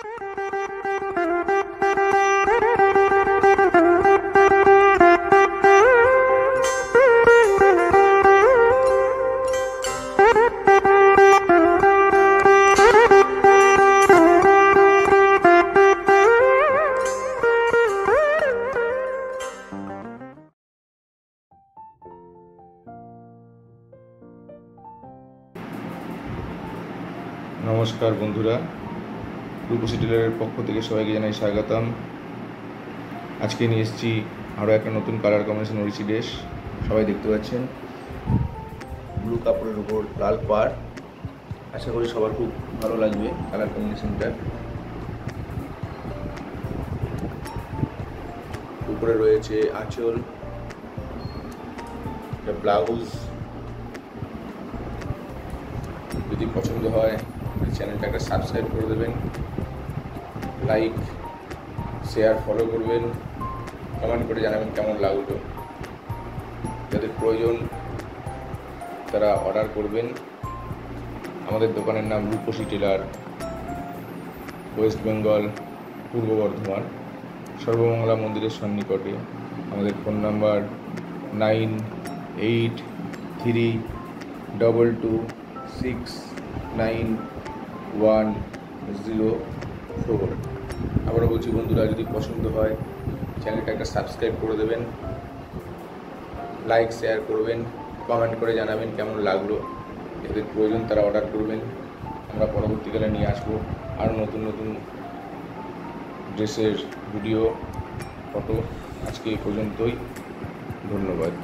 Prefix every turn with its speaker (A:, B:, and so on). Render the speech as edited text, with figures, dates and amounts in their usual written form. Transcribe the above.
A: নমস্কার বন্ধুরা, রূপসী টেলারের পক্ষ থেকে সবাইকে জানাই স্বাগতম। আজকে নিয়ে এসেছি আরও একটা নতুন কালার কম্বিনেশন ওড়িশি ড্রেস। সবাই দেখতে পাচ্ছেন ব্লু কাপড়ের উপর লাল পাড়। আশা করি সবার খুব ভালো লাগবে কালার কম্বিনেশনটা। উপরে রয়েছে আঁচল, ব্লাউজ। যদি পছন্দ হয় চ্যানেলটাকে সাবস্ক্রাইব করে দেবেন, লাইক শেয়ার ফলো করবেন, কমেন্ট করে জানাবেন কেমন লাগলো। যাদের প্রয়োজন তারা অর্ডার করবেন। আমাদের দোকানের নাম রূপসী টেলার, ওয়েস্ট বেঙ্গল, পূর্ব বর্ধমান, সর্বমঙ্গলা মন্দিরের সন্নিকটে। আমাদের ফোন নাম্বার 9883226910 আবারও বলছি বন্ধুরা, যদি পছন্দ হয় চ্যানেলটা একটা সাবস্ক্রাইব করে দেবেন, লাইক শেয়ার করবেন, কমেন্ট করে জানাবেন কেমন লাগলো। যাদের প্রয়োজন তারা অর্ডার করবেন। আমরা পরবর্তীকালে নিয়ে আসবো আরও নতুন নতুন ড্রেসের ভিডিও, ফটো। আজকে এই পর্যন্তই, ধন্যবাদ।